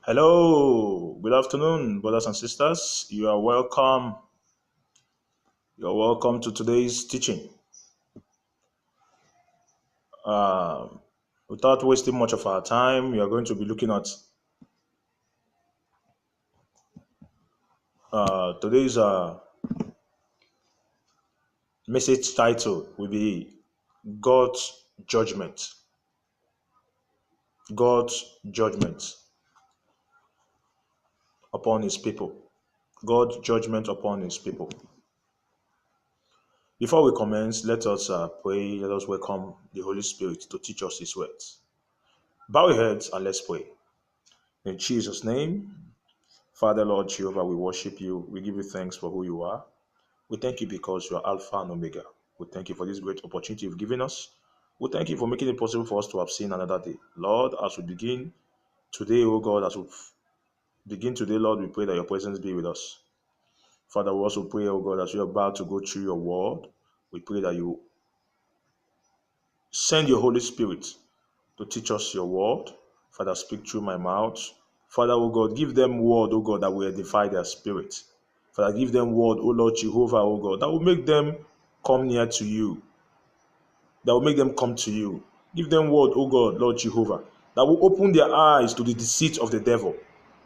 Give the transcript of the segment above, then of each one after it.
Hello, good afternoon, brothers and sisters. You are welcome. You're welcome to today's teaching. Without wasting much of our time, we are going to be looking at today's message title will be God's Judgment. God's Judgment upon His people. God's judgment upon His people. Before we commence, let us pray. Let us welcome the Holy Spirit to teach us His words. Bow your heads and let's pray. In Jesus' name, Father, Lord Jehovah, we worship you. We give you thanks for who you are. We thank you because you are Alpha and Omega. We thank you for this great opportunity you've given us. We thank you for making it possible for us to have seen another day. Lord, as we begin today, oh God, as we begin today, Lord, we pray that your presence be with us. Father, we also pray, oh God, as we are about to go through your word, we pray that you send your Holy Spirit to teach us your word. Father, speak through my mouth. Father, oh God, give them word, oh God, that will edify their spirit. Father, give them word, oh Lord Jehovah, oh God, that will make them come near to you, that will make them come to you. Give them word, oh God, Lord Jehovah, that will open their eyes to the deceit of the devil.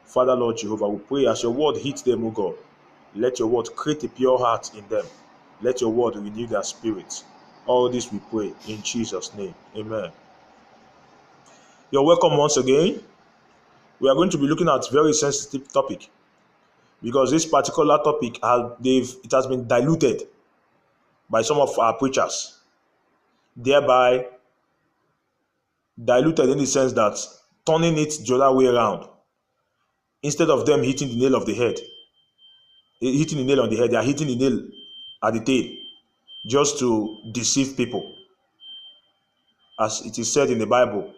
Father, Lord Jehovah, we pray as your word hits them, oh God, let your word create a pure heart in them. Let your word renew their spirits. All this we pray in Jesus' name. Amen. You're welcome once again. We are going to be looking at a very sensitive topic because this particular topic it has been diluted by some of our preachers, thereby diluted in the sense that turning it the other way around. Instead of them hitting the nail of the head, hitting the nail on the head, they are hitting the nail at the tail just to deceive people. As it is said in the Bible,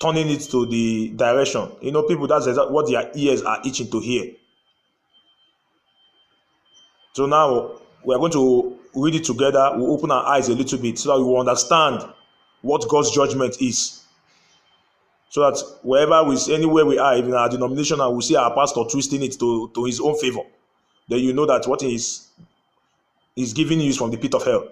turning it to the direction. People, that's exactly what their ears are itching to hear. So now we are going to read it together. We'll open our eyes a little bit so that we will understand what God's judgment is. So that wherever anywhere we are, even our denomination, and we see our pastor twisting it to his own favor, then you know that what he's giving you is from the pit of hell.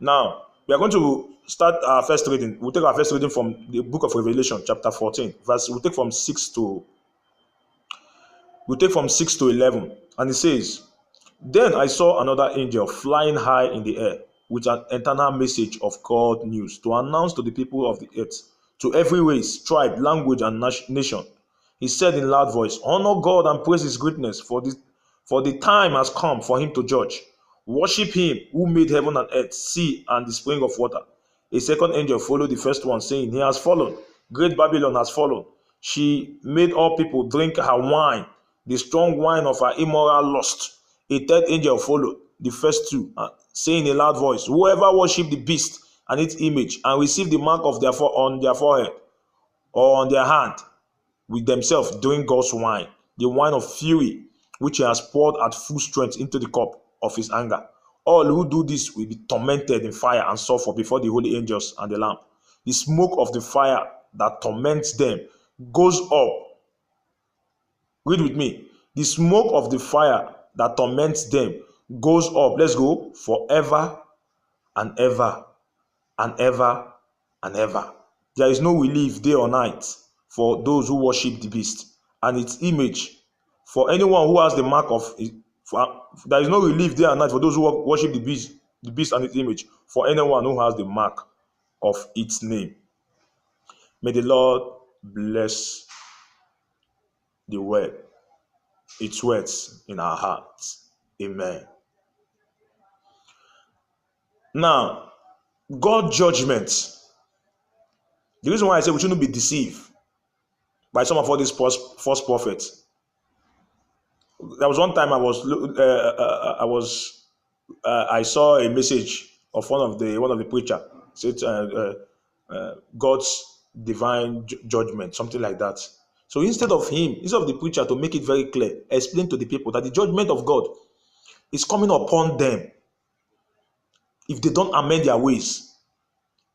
Now, we are going to start our first reading. We'll take our first reading from the book of Revelation, chapter 14. We'll take from 6 to 11. And it says, Then I saw another angel flying high in the air with an eternal message of God news to announce to the people of the earth, to every race, tribe, language, and nation. He said in loud voice, Honor God and praise his greatness, for the time has come for him to judge. Worship him who made heaven and earth, sea, and the spring of water. A second angel followed the first one, saying, He has fallen. Great Babylon has fallen. She made all people drink her wine, the strong wine of her immoral lust. A third angel followed the first two, saying in a loud voice, Whoever worship the beast and its image, and receive the mark of on their forehead or on their hand, with themselves drink God's wine, the wine of fury, which he has poured at full strength into the cup of his anger. All who do this will be tormented in fire and sulfur before the holy angels and the Lamb. The smoke of the fire that torments them goes up. Read with me. The smoke of the fire that torments them goes up. Let's go. Forever and ever and ever and ever. There is no relief day or night for those who worship the beast and its image. For anyone who has the mark of it, there is no relief day and night for those who worship the beast and its image. For anyone who has the mark of its name. May the Lord bless the word, its words in our hearts. Amen. Now, God's judgment. The reason why I say we shouldn't be deceived by some of all these false prophets. There was one time I saw a message of one of the preacher said God's divine judgment, something like that. So instead of the preacher to make it very clear, explain to the people that the judgment of God is coming upon them if they don't amend their ways,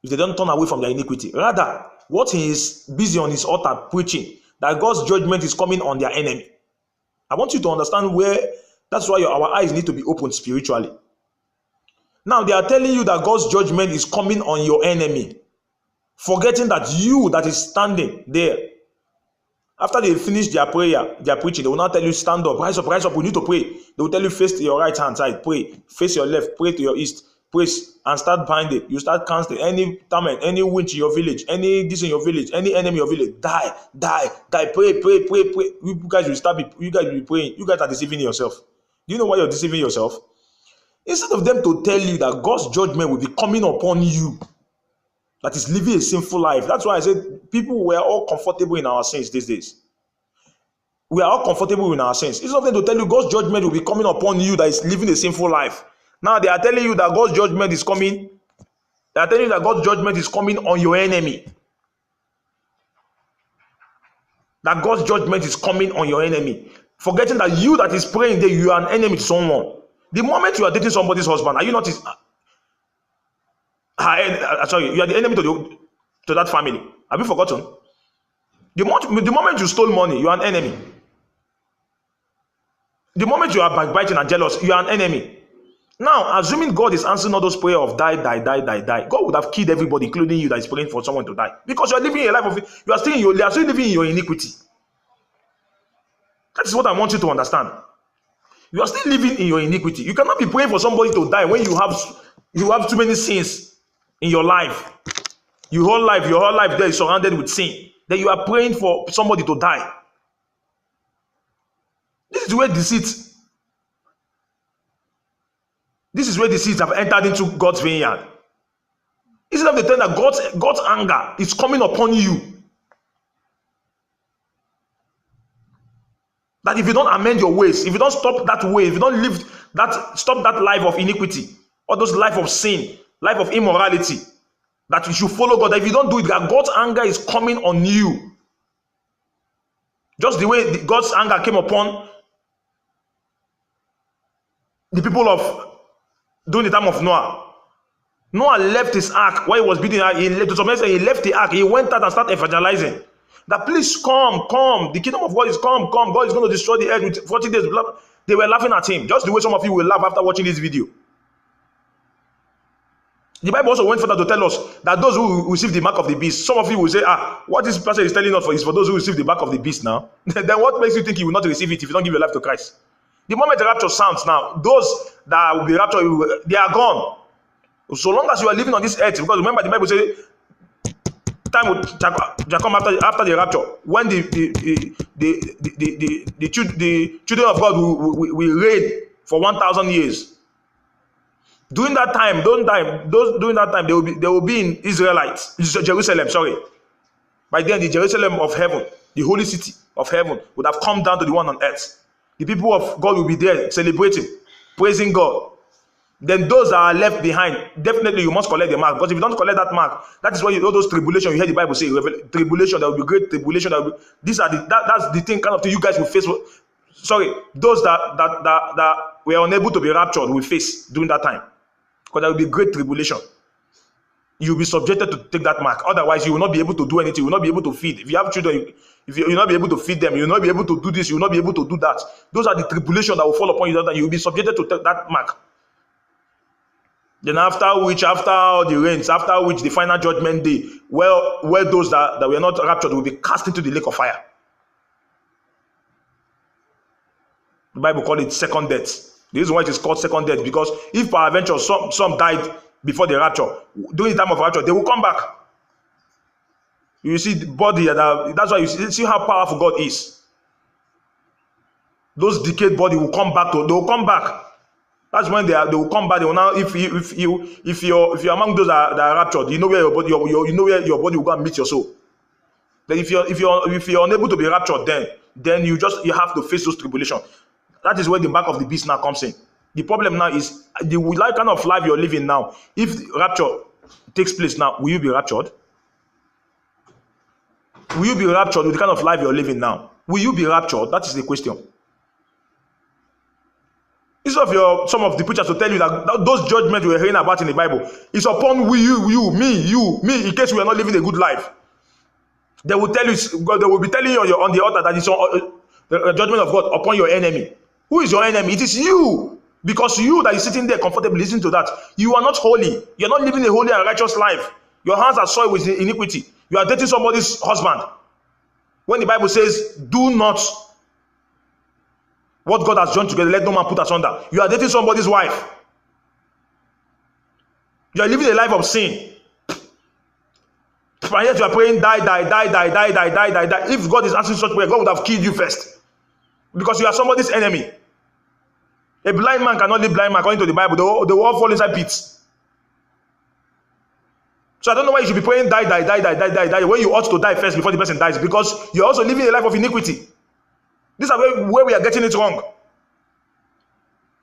if they don't turn away from their iniquity. Rather, what he is busy on his altar preaching that God's judgment is coming on their enemy. I want you to understand where, that's why our eyes need to be opened spiritually. Now they are telling you that God's judgment is coming on your enemy, forgetting that you that is standing there, after they finish their prayer, their preaching, they will not tell you, stand up, rise up, we need to pray. They will tell you, face to your right hand side, pray, face your left, pray to your east, praise, and start binding. You start canceling any torment, any witch in your village, any this in your village, any enemy in your village, die, pray. You guys will be praying. You guys are deceiving yourself. Do you know why you're deceiving yourself? Instead of them to tell you that God's judgment will be coming upon you, that is living a sinful life. That's why I said people were all comfortable in our sins these days. We are all comfortable in our sins. Instead of them to tell you God's judgment will be coming upon you that is living a sinful life. Now they are telling you that God's judgment is coming. They are telling you that God's judgment is coming on your enemy. That God's judgment is coming on your enemy. Forgetting that you that is praying that you are an enemy to someone. The moment you are dating somebody's husband, are you not his... sorry, you are the enemy to that family. Have you forgotten? The moment you stole money, you are an enemy. The moment you are backbiting and jealous, you are an enemy. Now, assuming God is answering all those prayers of die, God would have killed everybody, including you that is praying for someone to die. Because you are living a life of... You are still living in your iniquity. That is what I want you to understand. You are still living in your iniquity. You cannot be praying for somebody to die when you have too many sins in your life. Your whole life there is surrounded with sin. Then you are praying for somebody to die. This is where deceit have entered into God's vineyard. Instead of the time that God's anger is coming upon you, that if you don't amend your ways, if you don't stop that way, if you don't stop that life of iniquity, or those life of sin, life of immorality, that you should follow God, that if you don't do it, that God's anger is coming on you. Just the way God's anger came upon the people during the time of Noah. Noah left his ark while he was building. He left the ark. He went out and started evangelizing. That please come. The kingdom of God is come. God is going to destroy the earth with 40 days. They were laughing at him, just the way some of you will laugh after watching this video. The Bible also went further to tell us that those who receive the mark of the beast, some of you will say, what this person is telling us is for those who receive the mark of the beast now. Then what makes you think you will not receive it if you don't give your life to Christ? The moment the rapture sounds now, those that will be raptured, they are gone. So long as you are living on this earth, because remember the Bible says, time will come after the rapture, when the children of God will reign for 1,000 years. During that time, they will be in Jerusalem. Sorry. By then, the Jerusalem of heaven, the holy city of heaven, would have come down to the one on earth. The people of God will be there celebrating, praising God. Then those that are left behind, definitely you must collect the mark. Because if you don't collect that mark, that is why all those tribulation, you hear the Bible say, tribulation, there will be great tribulation. That's the thing kind of thing you guys will face. Sorry, those that were unable to be raptured will face during that time. Because there will be great tribulation. You will be subjected to take that mark. Otherwise, you will not be able to do anything. You will not be able to feed. If you have children, you will not be able to feed them. You will not be able to do this. You will not be able to do that. Those are the tribulation that will fall upon you. That you will be subjected to take that mark. Then after all the rains, after which the final judgment day, where those that were not raptured will be cast into the lake of fire. The Bible calls it second death. The reason why it is called second death, because if peradventure some died before the rapture, during the time of rapture, they will come back. You see the body, that's why you see how powerful God is. Those decayed body will come back. They will come back. That's when they will come back. They will now, if you're among those that are raptured, you know where your body, you know where your body will go and meet your soul. Then if you're unable to be raptured, then you have to face those tribulations. That is where the mark of the beast now comes in. The problem now is the kind of life you're living now. If rapture takes place now, will you be raptured? Will you be raptured with the kind of life you're living now? Will you be raptured? That is the question. Instead of some of the preachers to tell you that those judgments we are hearing about in the Bible is upon you, me, in case we are not living a good life. They will tell you, God, they will be telling you on the altar that it's the judgment of God upon your enemy. Who is your enemy? It is you. Because you that is sitting there comfortably listening to that, you are not holy. You're not living a holy and righteous life. Your hands are soiled with iniquity. You are dating somebody's husband. When the Bible says, do not, what God has joined together, let no man put asunder. You are dating somebody's wife. You are living a life of sin. And yet you are praying, die, die, die, die, die, die, die, die, die. If God is answering such prayer, God would have killed you first. Because you are somebody's enemy. A blind man cannot live blind man according to the Bible. They will all fall inside pits. So I don't know why you should be praying, die, die, die, die, die, die, die, when you ought to die first before the person dies. Because you're also living a life of iniquity. These are where we are getting it wrong.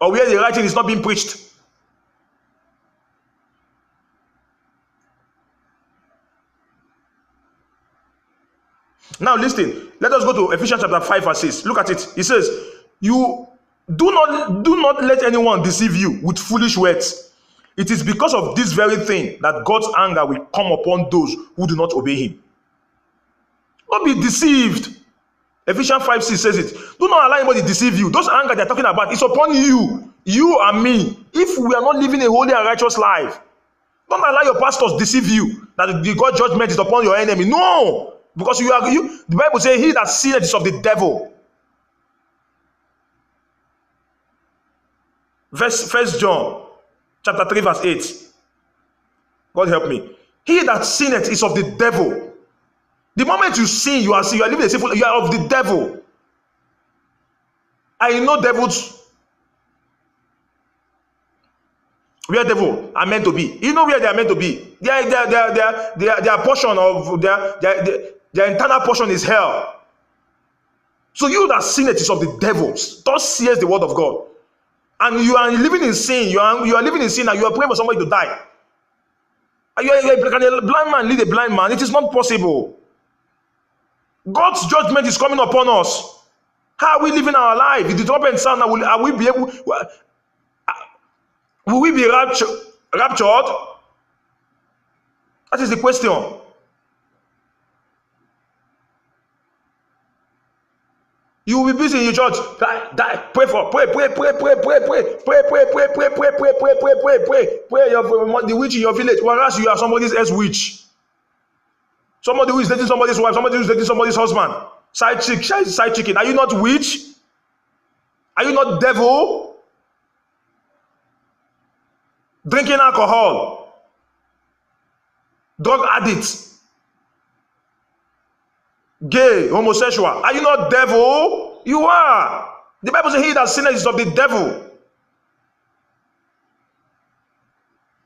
Or where the right thing is not being preached. Now listen, let us go to Ephesians chapter 5 verse 6. Look at it. It says, you do not let anyone deceive you with foolish words. It is because of this very thing that God's anger will come upon those who do not obey him. Don't be deceived. Ephesians 5:6 says it. Do not allow anybody to deceive you. Those anger they're talking about is upon you. You and me. If we are not living a holy and righteous life, don't allow your pastors deceive you that the God judgment is upon your enemy. No. Because the Bible says, he that sinneth is of the devil. First John chapter 3 verse 8. God help me. He that sinneth is of the devil. The moment you sin, you are living a sinful, you are of the devil. I know devils where devil are meant to be. You know where they are meant to be. Their portion of their internal portion is hell. So you that sinneth is of the devils. Thus says the word of God. And you are living in sin. You are living in sin and you are praying for somebody to die. Can a blind man lead a blind man? It is not possible. God's judgment is coming upon us. How are we living our life? If the trumpet sound now, will we be raptured? That is the question. You will be busy in your church. Pray. The witch in your village, whereas you are somebody's else witch. Somebody who is dating somebody's wife, somebody who is dating somebody's husband. Side chicken. Are you not witch? Are you not devil? Drinking alcohol. Drug addict. Gay, homosexual. Are you not devil? You are. The Bible says he that sinneth is of the devil.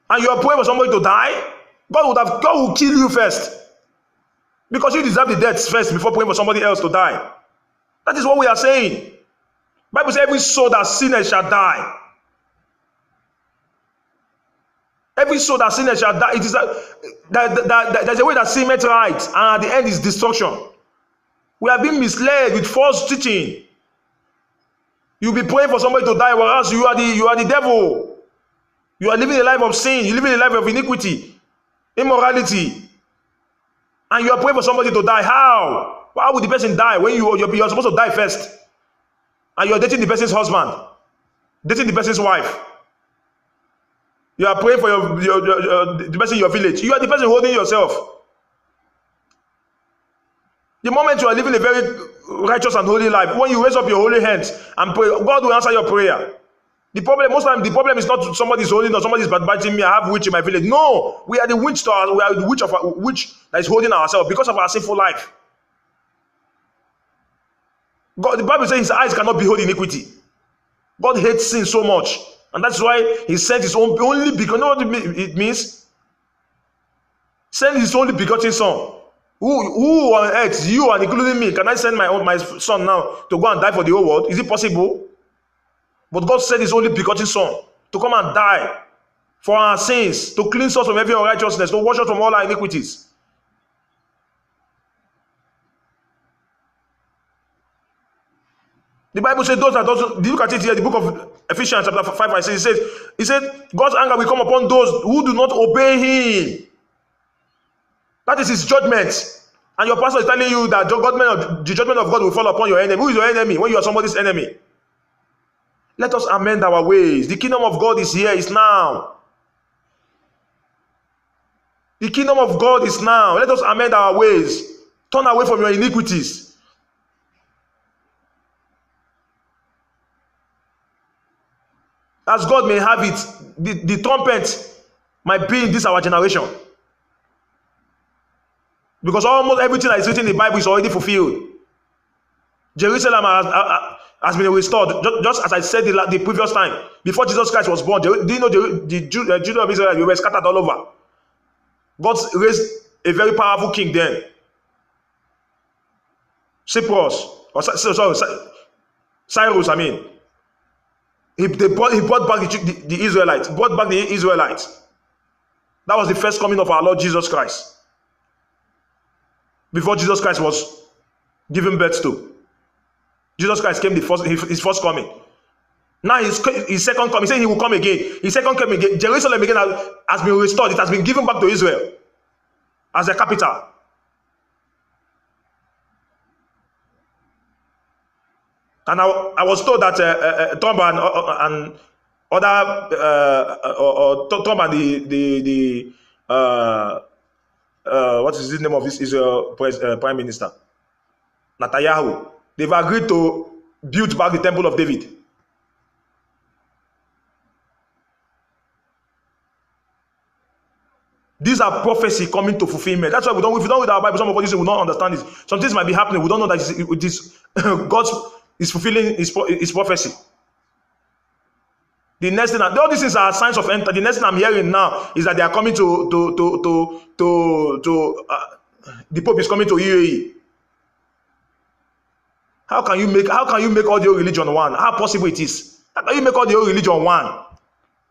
And you are praying for somebody to die? God will kill you first. Because you deserve the death first before praying for somebody else to die. That is what we are saying. The Bible says every soul that sinneth shall die. Every soul that sinneth shall die. It is there's a way that sinneth right, and at the end is destruction. We have been misled with false teaching. You'll be praying for somebody to die, whereas you are the devil. You are living a life of sin. You're living a life of iniquity, immorality. And you are praying for somebody to die. How? How would the person die when you're supposed to die first? And you're dating the person's husband, dating the person's wife. You are praying for the person in your village. You are the person holding yourself. The moment you are living a very righteous and holy life, when you raise up your holy hands and pray, God will answer your prayer. Most time, the problem is not somebody's holding or somebody's backbiting me. I have witch in my village. No, we are the witch that is holding ourselves because of our sinful life. God, the Bible says his eyes cannot behold iniquity. God hates sin so much, and that's why he sent his only begotten. You know what it means? Send his only begotten son. Who on earth, you and including me, can I send my son now to go and die for the whole world? Is it possible? But God sent his only begotten son to come and die for our sins, to cleanse us from every unrighteousness, to wash us from all our iniquities. The Bible says those that also, look at it here, the book of Ephesians chapter 5, verse 6, it says, God's anger will come upon those who do not obey him. That is his judgment. And your pastor is telling you that the judgment of God will fall upon your enemy. Who is your enemy when you are somebody's enemy? Let us amend our ways. The kingdom of God is here, it's now. The kingdom of God is now. Let us amend our ways. Turn away from your iniquities. As God may have it, the trumpet might be in this our generation. Because almost everything that is written in the Bible is already fulfilled. Jerusalem has been restored. Just as I said the previous time, before Jesus Christ was born, do you know the children of Israel, they were scattered all over. God raised a very powerful king then. Cyrus, I mean. He brought back the Israelites. Brought back the Israelites. That was the first coming of our Lord Jesus Christ. Before Jesus Christ was given birth to. Jesus Christ came his first coming. Now his second coming, he said he will come again. His second coming again, Jerusalem again has been restored. It has been given back to Israel as a capital. And I was told that Trump and other Trump and what is the name of this Israel Prime Minister? Netanyahu. They've agreed to build back the Temple of David. These are prophecy coming to fulfillment. That's why if we don't read our Bible, some of us will not understand this. Some things might be happening. We don't know that it is God is fulfilling his prophecy. The next thing, all these things are signs of enter. The next thing I'm hearing now is that they are coming to the Pope is coming to UAE. How can you make all the whole religion one? How possible it is? How can you make all the whole religion one?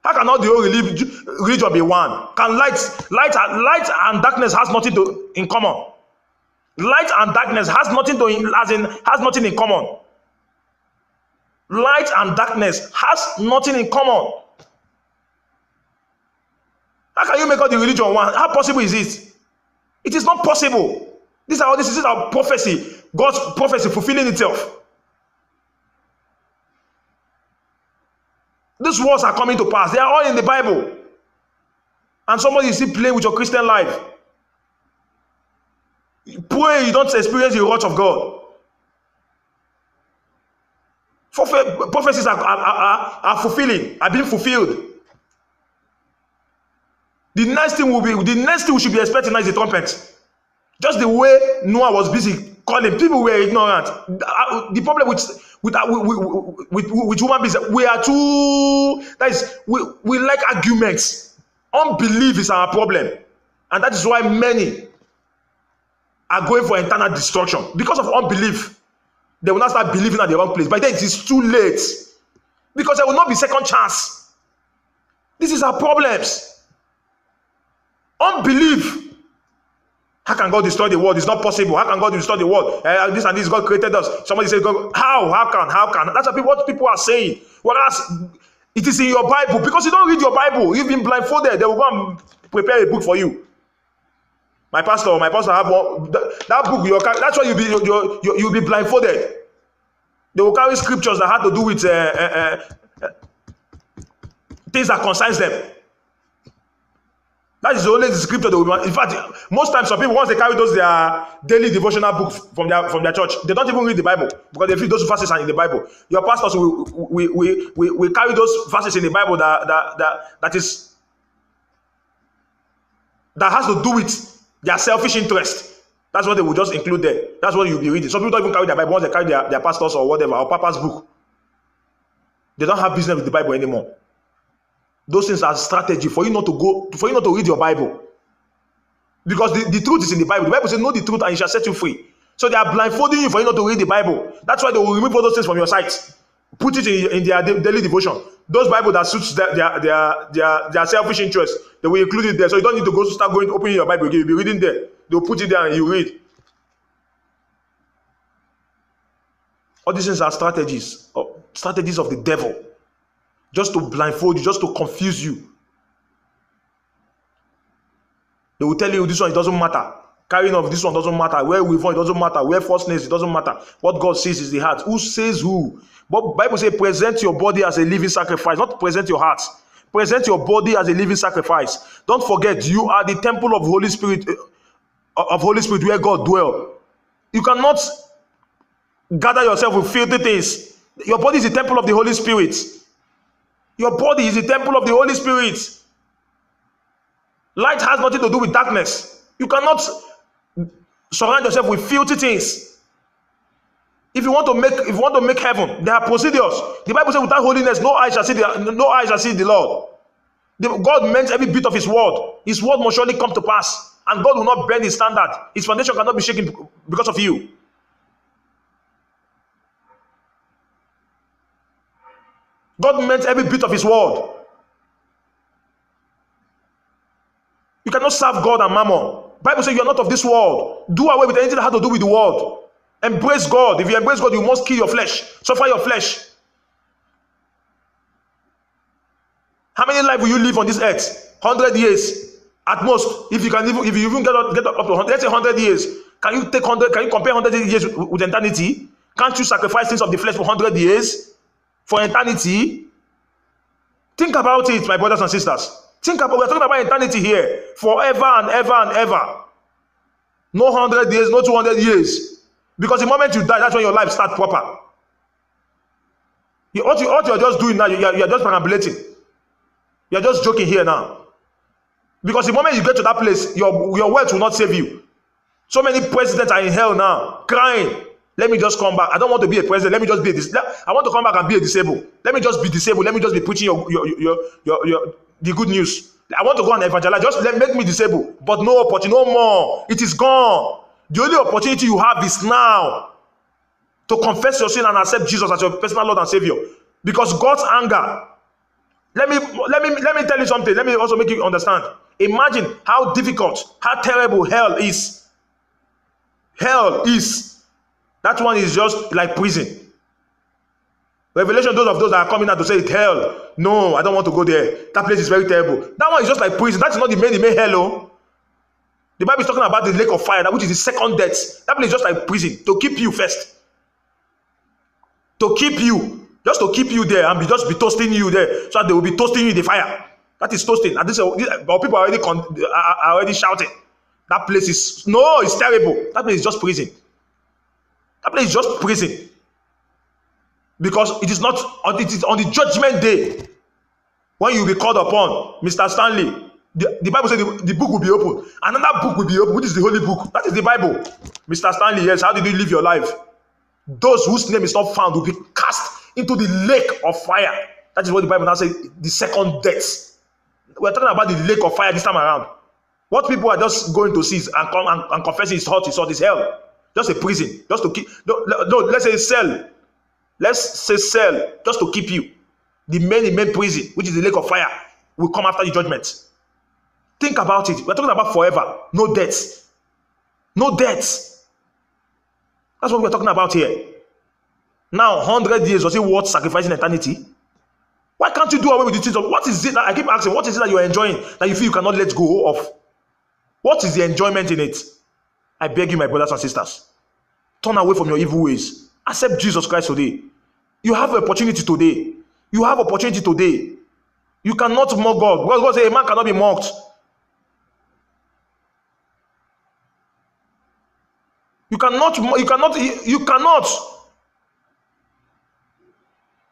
How can all the whole religion be one? Can light and darkness has nothing in common? Light and darkness has nothing in common. Light and darkness has nothing in common. How can you make all the religion one? How possible is it? It is not possible. This is our prophecy. God's prophecy fulfilling itself. These words are coming to pass. They are all in the Bible. And somebody is still playing with your Christian life. You pray you don't experience the wrath of God. Prophecies are fulfilling, are being fulfilled. The next thing we should be expecting now is the trumpet. Just the way Noah was busy calling, people were ignorant. The problem with human beings, we are too. That is, we like arguments. Unbelief is our problem, and that is why many are going for eternal destruction because of unbelief. They will not start believing at the wrong place. By then it is too late. Because there will not be second chance. This is our problems. Unbelief. How can God destroy the world? It's not possible. How can God destroy the world? This and this, God created us. Somebody says, God, how can? That's what people are saying. Whereas it is in your Bible. Because you don't read your Bible. You've been blindfolded. They will go and prepare a book for you. My pastor have one, that book. That's why you'll be blindfolded. They will carry scriptures that have to do with things that concerns them. That is the only scripture they will. In fact, most times some people, once they carry those their daily devotional books from their church, they don't even read the Bible because they feel those verses are in the Bible. Your pastors will carry those verses in the Bible that has to do with their selfish interest. That's what they will just include there. That's what you'll be reading. Some people don't even carry their Bible. Once they carry their pastors or whatever, or papa's book, they don't have business with the Bible anymore. Those things are strategy for you not to read your Bible. Because the truth is in the Bible. The Bible says, know the truth and it shall set you free. So they are blindfolding you for you not to read the Bible. That's why they will remove all those things from your sight. Put it in their daily devotion. Those Bible that suits their selfish interest, they will include it there. So you don't need to start opening your Bible again. You'll be reading there. They'll put it there and you read. All these things are strategies of the devil. Just to blindfold you, just to confuse you. They will tell you this one, it doesn't matter. Carrying of this one doesn't matter. Where we born, it doesn't matter. Where falseness, it doesn't matter. What God sees is the heart. Who says who? But Bible says present your body as a living sacrifice, not present your heart. Present your body as a living sacrifice. Don't forget, you are the temple of Holy Spirit, where God dwells. You cannot gather yourself with filthy things. Your body is the temple of the Holy Spirit. Your body is the temple of the Holy Spirit. Light has nothing to do with darkness. You cannot surround yourself with filthy things. If you want to make heaven, there are procedures. The Bible says, without holiness, no eye shall see the Lord. God meant every bit of His word. His word must surely come to pass, and God will not bend His standard. His foundation cannot be shaken because of you. God meant every bit of His word. You cannot serve God and mammon. Bible says you are not of this world. Do away with anything that has to do with the world. Embrace God. If you embrace God, you must kill your flesh. Suffer your flesh. How many lives will you live on this earth? 100 years at most. If you even get up to 100, let's say 100 years. Can you compare 100 years with eternity? Can't you sacrifice things of the flesh for 100 years? For eternity? Think about it, my brothers and sisters. We're talking about eternity here. Forever and ever and ever. No 100 years, no 200 years. Because the moment you die, that's when your life starts proper. What you're just doing now, you're just perambulating. You're just joking here now. Because the moment you get to that place, your wealth will not save you. So many presidents are in hell now, crying. Let me just come back. I don't want to be a president. Let me just be I want to come back and be a disabled. Let me just be disabled. Let me just be preaching the good news. I want to go and evangelize. Just make me disabled. But no opportunity, no more. It is gone. The only opportunity you have is now to confess your sin and accept Jesus as your personal Lord and Savior. Because God's anger. Let me tell you something. Let me also make you understand. Imagine how difficult, how terrible hell is. Hell is. That one is just like prison. Revelation, those that are coming out to say it, hell. No, I don't want to go there. That place is very terrible. That one is just like prison. That's not the main hell. Oh. The Bible is talking about the lake of fire, which is the second death. That place is just like prison to keep you first. To keep you. Just to keep you there and just be toasting you there. So that they will be toasting you in the fire. That is toasting. And people are already shouting. That place is, no, it's terrible. That place is just prison. That place is just prison. Because it is on the judgment day when you will be called upon, Mr. Stanley. The Bible says the book will be open. Another book will be open, which is the Holy Book. That is the Bible. Mr. Stanley, yes, how did you live your life? Those whose name is not found will be cast into the lake of fire. That is what the Bible now says, the second death. We're talking about the lake of fire this time around. What people are just going to see and confessing is hot, is hell. Just a prison. Just to keep. No, let's say cell. Let's say cell, just to keep you. The main prison, which is the lake of fire, will come after the judgment. Think about it. We're talking about forever. No death. No death. That's what we're talking about here. Now, 100 years, was it worth sacrificing eternity? Why can't you do away with the things of, what is it that, I keep asking, what is it that you are enjoying that you feel you cannot let go of? What is the enjoyment in it? I beg you, my brothers and sisters, turn away from your evil ways. Accept Jesus Christ today. You have an opportunity today. You have opportunity today. You cannot mock God. Because God says a man cannot be mocked. You cannot.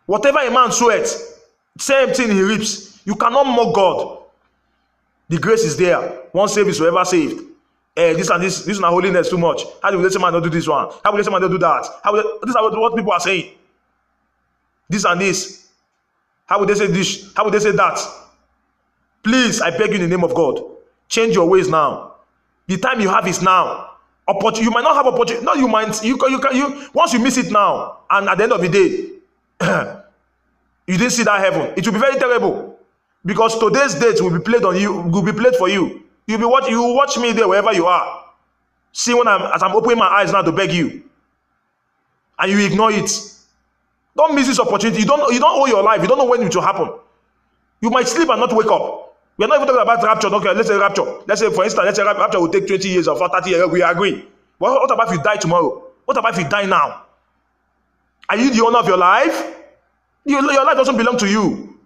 Whatever a man soweth, same thing he reaps. You cannot mock God. The grace is there. One saved is forever saved. This is not holiness too much. How do you let someone not do this one? How will let someone not do that? This is what people are saying. This and this. How would they say this? How would they say that? Please, I beg you in the name of God, change your ways now. The time you have is now. You might not have opportunity. No, you might. You once you miss it now, and at the end of the day, you didn't see that heaven. It will be very terrible, because today's date will be played on you. Will be played for you. You will watch me there wherever you are. See as I'm opening my eyes now to beg you, and you ignore it. Don't miss this opportunity. You don't owe your life. You don't know when it will happen. You might sleep and not wake up. We are not even talking about rapture. Okay, let's say rapture. Let's say, for instance, let's say rapture will take 20 years or 30 years. We agree. Well, what about if you die tomorrow? What about if you die now? Are you the owner of your life? Your life doesn't belong to you.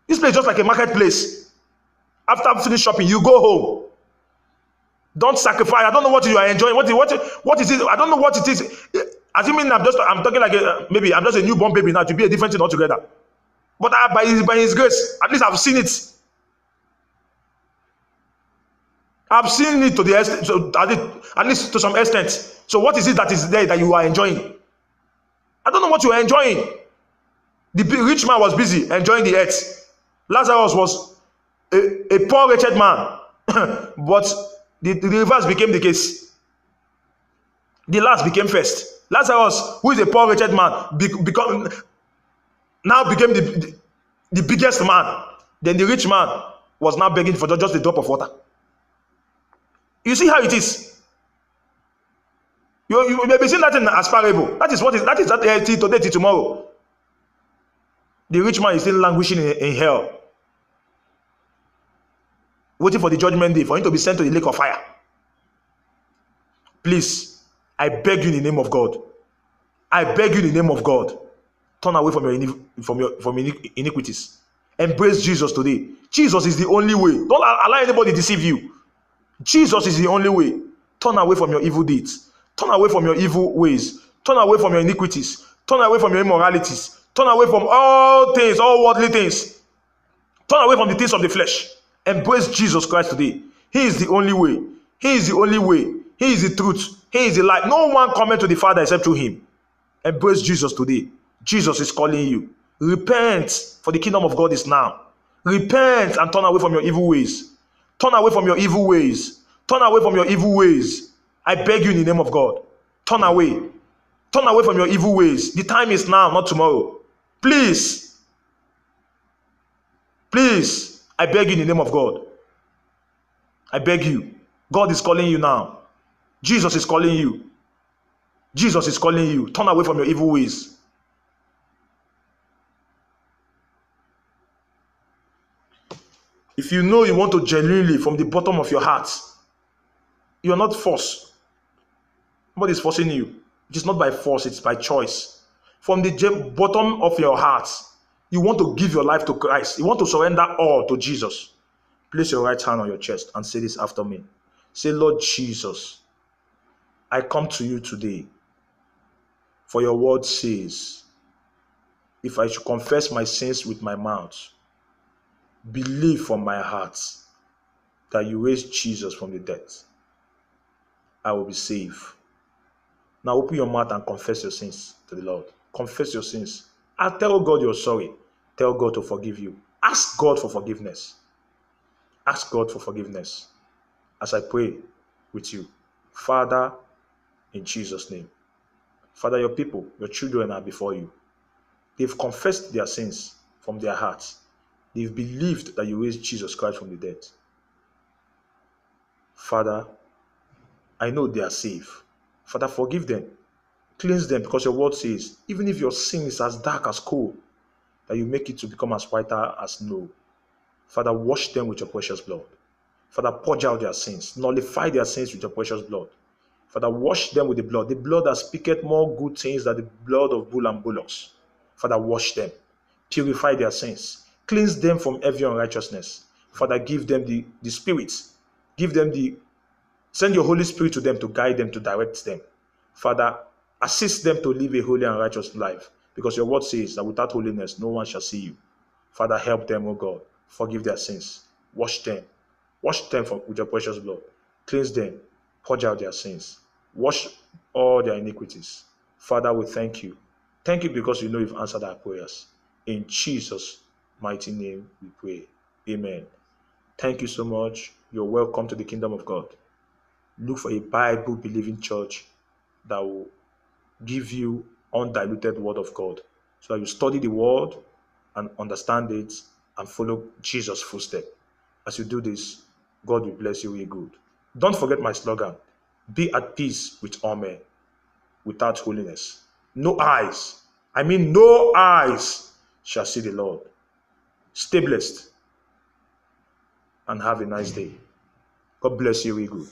This place is just like a marketplace. After finish shopping, you go home. Don't sacrifice. I don't know what you are enjoying. What is it? I don't know what it is. Assuming I'm talking like maybe I'm just a newborn baby now, to be a different thing altogether. But by his grace, at least I've seen it. I've seen it to the extent, so at least to some extent. So what is it that is there that you are enjoying? I don't know what you are enjoying. The rich man was busy enjoying the earth. Lazarus was a poor, wretched man. But the reverse became the case. The last became first. Lazarus, who is a poor, wretched man, became the biggest man. Then the rich man was now begging for just a drop of water. You see how it is. You may be seeing that as parable. That is today till tomorrow. The rich man is still languishing in hell, waiting for the judgment day for him to be sent to the lake of fire. Please, I beg you in the name of God. I beg you in the name of God. Turn away from your iniquities. Embrace Jesus today. Jesus is the only way. Don't allow anybody to deceive you. Jesus is the only way. Turn away from your evil deeds. Turn away from your evil ways. Turn away from your iniquities. Turn away from your immoralities. Turn away from all things, all worldly things. Turn away from the things of the flesh. Embrace Jesus Christ today. He is the only way. He is the only way. He is the truth. He is the light. No one cometh to the Father except through him. Embrace Jesus today. Jesus is calling you. Repent, for the kingdom of God is now. Repent and turn away from your evil ways. Turn away from your evil ways. Turn away from your evil ways. I beg you in the name of God. Turn away. Turn away from your evil ways. The time is now, not tomorrow. Please. Please. I beg you in the name of God. I beg you. God is calling you now. Jesus is calling you. Jesus is calling you. Turn away from your evil ways. If you know you want to genuinely, from the bottom of your heart, you are not forced. Nobody is forcing you. It is not by force, it's by choice. From the bottom of your heart, you want to give your life to Christ. You want to surrender all to Jesus. Place your right hand on your chest and say this after me. Say, Lord Jesus, I come to you today. For your word says, if I should confess my sins with my mouth, believe from my heart that you raised Jesus from the dead, I will be saved. Now open your mouth and confess your sins to the Lord. Confess your sins. And tell God you're sorry. Tell God to forgive you. Ask God for forgiveness. Ask God for forgiveness. As I pray with you, Father, in Jesus' name. Father, your people, your children are before you. They've confessed their sins from their hearts. They've believed that you raised Jesus Christ from the dead. Father, I know they are safe. Father, forgive them. Cleanse them, because your word says, even if your sin is as dark as coal, that you make it to become as whiter as snow. Father, wash them with your precious blood. Father, purge out their sins. Nullify their sins with your precious blood. Father, wash them with the blood that speaketh more good things than the blood of bull and bullocks. Father, wash them. Purify their sins. Cleanse them from every unrighteousness. Father, give them the Spirit. Send your Holy Spirit to them to guide them, to direct them. Father, assist them to live a holy and righteous life, because your word says that without holiness, no one shall see you. Father, help them, O God. Forgive their sins. Wash them. Wash them with your precious blood. Cleanse them. Purge out their sins. Wash all their iniquities. Father, we thank you. Thank you because you know you've answered our prayers. In Jesus' mighty name we pray. Amen. Thank you so much. You're welcome to the kingdom of God. Look for a Bible-believing church that will give you undiluted word of God, so that you study the word and understand it and follow Jesus' footsteps. As you do this, God will bless you real good. Don't forget my slogan: be at peace with all men, without holiness. No eyes shall see the Lord. Stay blessed. and have a nice day. God bless you. We good.